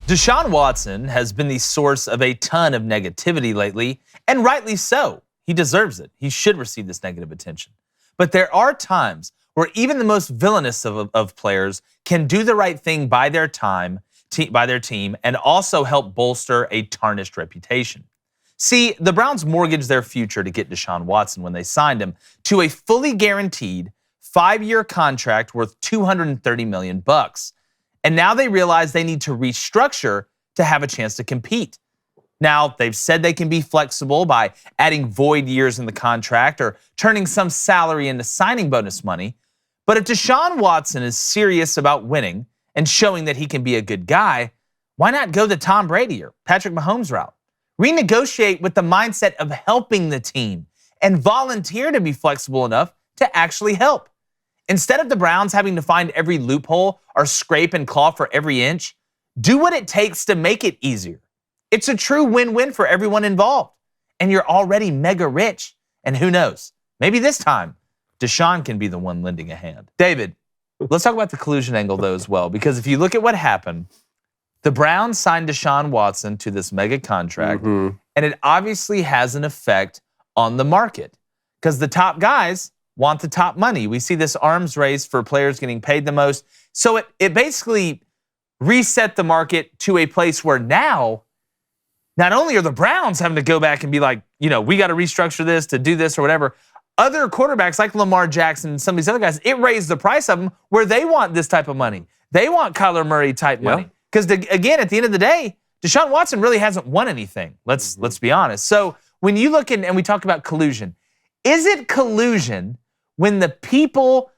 Deshaun Watson has been the source of a ton of negativity lately, and rightly so. He deserves it. He should receive this negative attention. But there are times where even the most villainous of players can do the right thing by their team, and also help bolster a tarnished reputation. See, the Browns mortgaged their future to get Deshaun Watson when they signed him to a fully guaranteed 5-year contract worth $230 million. And now they realize they need to restructure to have a chance to compete. Now, they've said they can be flexible by adding void years in the contract or turning some salary into signing bonus money. But if Deshaun Watson is serious about winning and showing that he can be a good guy, why not go the Tom Brady or Patrick Mahomes route? Renegotiate with the mindset of helping the team and volunteer to be flexible enough to actually help. Instead of the Browns having to find every loophole or scrape and claw for every inch, do what it takes to make it easier. It's a true win-win for everyone involved. And you're already mega rich. And who knows, maybe this time, Deshaun can be the one lending a hand. David, let's talk about the collusion angle, though, as well. Because if you look at what happened, the Browns signed Deshaun Watson to this mega contract, and it obviously has an effect on the market. Because the top guys want the top money. We see this arms race for players getting paid the most. So it basically reset the market to a place where now, not only are the Browns having to go back and be like, we got to restructure this to do this or whatever, other quarterbacks like Lamar Jackson and some of these other guys, it raised the price of them where they want this type of money. They want Kyler Murray type money. Because again, at the end of the day, Deshaun Watson really hasn't won anything. Let's be honest. So when you look and we talk about collusion, is it collusion when the people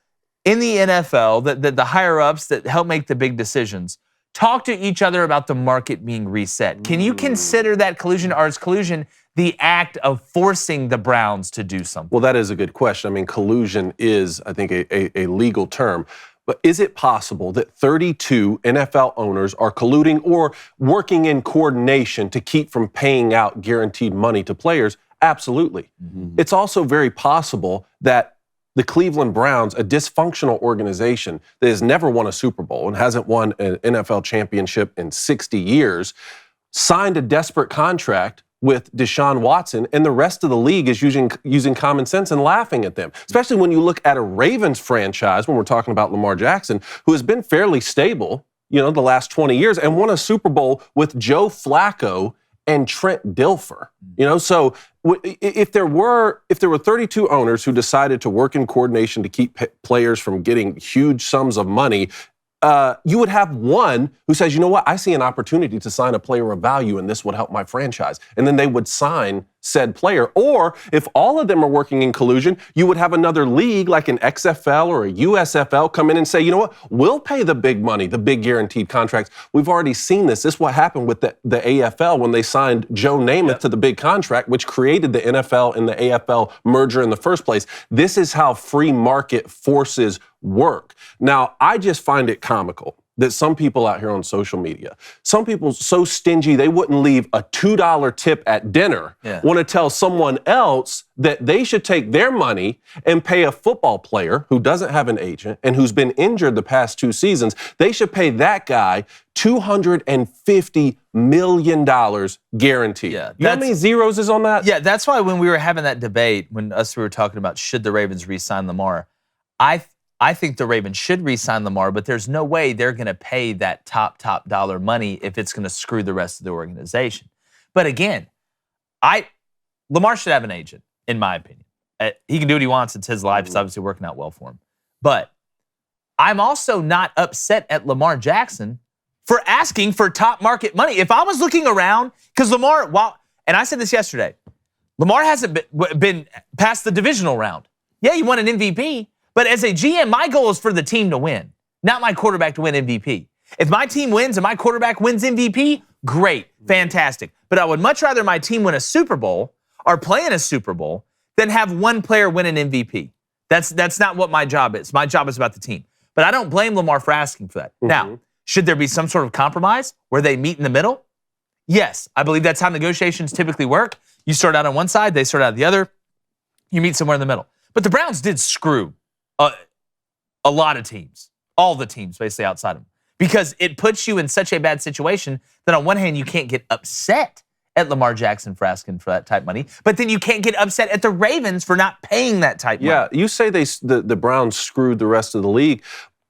in the NFL, the higher-ups that help make the big decisions, talk to each other about the market being reset? Can you consider that collusion, or is collusion the act of forcing the Browns to do something? Well, that is a good question. I mean, collusion is, I think, a legal term. But is it possible that 32 NFL owners are colluding or working in coordination to keep from paying out guaranteed money to players? Absolutely. It's also very possible that the Cleveland Browns, a dysfunctional organization that has never won a Super Bowl and hasn't won an NFL championship in 60 years, signed a desperate contract with Deshaun Watson, and the rest of the league is using common sense and laughing at them. Especially when you look at a Ravens franchise, when we're talking about Lamar Jackson, who has been fairly stable, the last 20 years, and won a Super Bowl with Joe Flacco and Trent Dilfer. So if there were 32 owners who decided to work in coordination to keep players from getting huge sums of money, you would have one who says, you know what, I see an opportunity to sign a player of value and this would help my franchise. And then they would sign said player. Or if all of them are working in collusion, you would have another league like an XFL or a USFL come in and say, you know what, we'll pay the big money, the big guaranteed contracts. We've already seen this. This is what happened with the AFL when they signed Joe Namath to the big contract, which created the NFL and the AFL merger in the first place. This is how free market forces work. Now, I just find it comical that some people out here on social media, some people so stingy they wouldn't leave a $2 tip at dinner, want to tell someone else that they should take their money and pay a football player who doesn't have an agent and who's been injured the past 2 seasons. They should pay that guy $250 million guaranteed. You know how many zeros is on that? Yeah, that's why when we were having that debate, we were talking about should the Ravens re-sign Lamar, I think the Ravens should re-sign Lamar, but there's no way they're going to pay that top dollar money if it's going to screw the rest of the organization. But again, Lamar should have an agent, in my opinion. He can do what he wants. It's his life. It's obviously working out well for him. But I'm also not upset at Lamar Jackson for asking for top market money. If I was looking around, because Lamar, and I said this yesterday, Lamar hasn't been past the divisional round. Yeah, he won an MVP. But as a GM, my goal is for the team to win, not my quarterback to win MVP. If my team wins and my quarterback wins MVP, great, fantastic. But I would much rather my team win a Super Bowl or play in a Super Bowl than have one player win an MVP. That's not what my job is. My job is about the team. But I don't blame Lamar for asking for that. Now, should there be some sort of compromise where they meet in the middle? Yes, I believe that's how negotiations typically work. You start out on one side, they start out the other. You meet somewhere in the middle. But the Browns did screw a lot of teams, all the teams basically outside of them. because it puts you in such a bad situation that on one hand, you can't get upset at Lamar Jackson for asking for that type money, but then you can't get upset at the Ravens for not paying that type money. Yeah, you say the Browns screwed the rest of the league,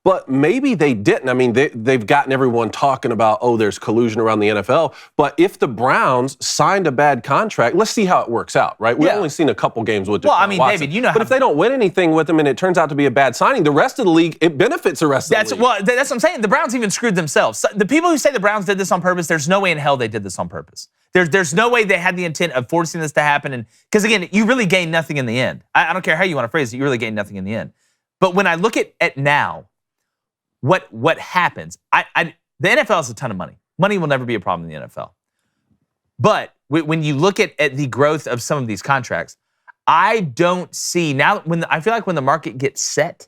but maybe they didn't. I mean, they've gotten everyone talking about, oh, there's collusion around the NFL. But if the Browns signed a bad contract, let's see how it works out, right? We've only seen a couple games with Deshaun Watson. David, you know, but if they don't win anything with him and it turns out to be a bad signing, the rest of the league, it benefits the rest of the league. Well, that's what I'm saying. The Browns even screwed themselves. So the people who say the Browns did this on purpose, there's no way in hell they did this on purpose. There's no way they had the intent of forcing this to happen. And because again, you really gain nothing in the end. I don't care how you want to phrase it, you really gain nothing in the end. But when I look at now, what happens? The NFL has a ton of money. Money will never be a problem in the NFL. But when you look at the growth of some of these contracts, I don't see now. I feel like when the market gets set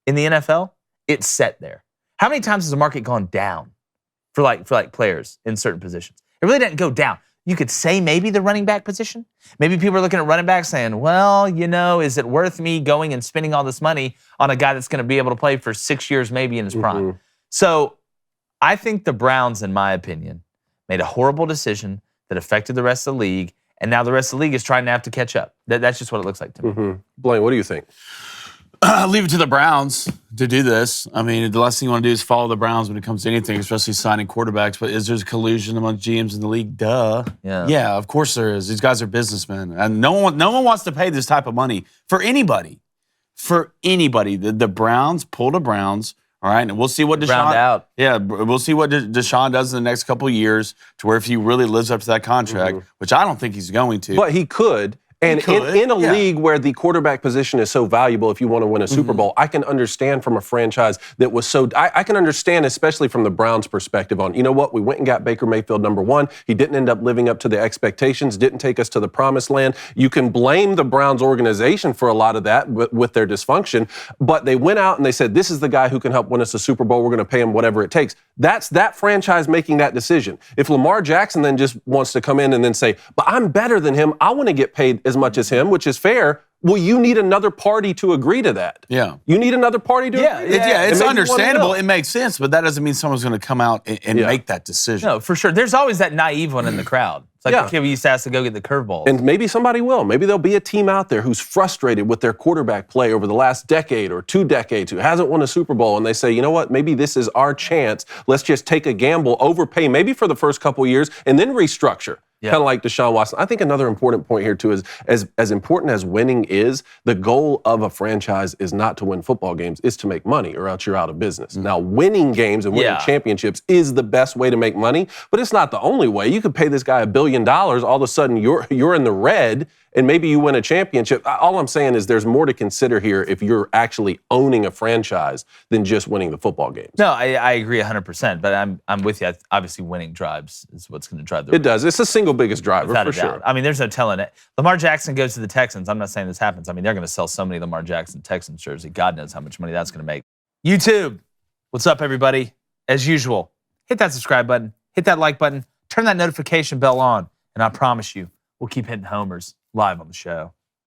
in the NFL, it's set there. How many times has the market gone down for players in certain positions? It really didn't go down. You could say maybe the running back position. Maybe people are looking at running back saying, well, you know, is it worth me going and spending all this money on a guy that's going to be able to play for 6 years maybe in his prime? So I think the Browns, in my opinion, made a horrible decision that affected the rest of the league, and now the rest of the league is trying to have to catch up. That's just what it looks like to me. Blaine, what do you think? Leave it to the Browns to do this. I mean, the last thing you want to do is follow the Browns when it comes to anything, especially signing quarterbacks. But is there collusion among GMs in the league? Duh. Yeah, of course there is. These guys are businessmen. And no one wants to pay this type of money for anybody. For anybody. The Browns pull the Browns, all right? And we'll see what Deshaun... Round out. Yeah, we'll see what Deshaun does in the next couple of years to where if he really lives up to that contract, which I don't think he's going to. But he could. And in a league where the quarterback position is so valuable, if you want to win a Super Bowl, I can understand from a franchise that was so... I can understand, especially from the Browns' perspective on, you know what, we went and got Baker Mayfield #1. He didn't end up living up to the expectations, didn't take us to the promised land. You can blame the Browns organization for a lot of that with their dysfunction, but they went out and they said, this is the guy who can help win us a Super Bowl. We're going to pay him whatever it takes. That's that franchise making that decision. If Lamar Jackson then just wants to come in and then say, but I'm better than him, I want to get paid as much as him, which is fair. Well, you need another party to agree to that. Yeah. You need another party to agree to that. It's understandable. It makes sense, but that doesn't mean someone's going to come out and make that decision. No, for sure. There's always that naive one in the crowd. It's like the kid we used to ask to go get the curveball. And maybe somebody will. Maybe there'll be a team out there who's frustrated with their quarterback play over the last decade or 2 decades, who hasn't won a Super Bowl, and they say, you know what, maybe this is our chance. Let's just take a gamble, overpay maybe for the first couple years, and then restructure. Kind of like Deshaun Watson. I think another important point here, too, is as important as winning is, the goal of a franchise is not to win football games, it's to make money, or else you're out of business. Now, winning games and winning championships is the best way to make money, but it's not the only way. You could pay this guy $1 billion, all of a sudden you're in the red, and maybe you win a championship. All I'm saying is there's more to consider here if you're actually owning a franchise than just winning the football games. No, I agree 100%, but I'm with you. Obviously, winning drives is what's going to drive the race. It does. It's the single biggest driver, for sure. I mean, there's no telling it. Lamar Jackson goes to the Texans. I'm not saying this happens. I mean, they're going to sell so many Lamar Jackson Texans jersey. God knows how much money that's going to make. YouTube, what's up, everybody? As usual, hit that subscribe button, hit that like button, turn that notification bell on, and I promise you, we'll keep hitting homers live on the show.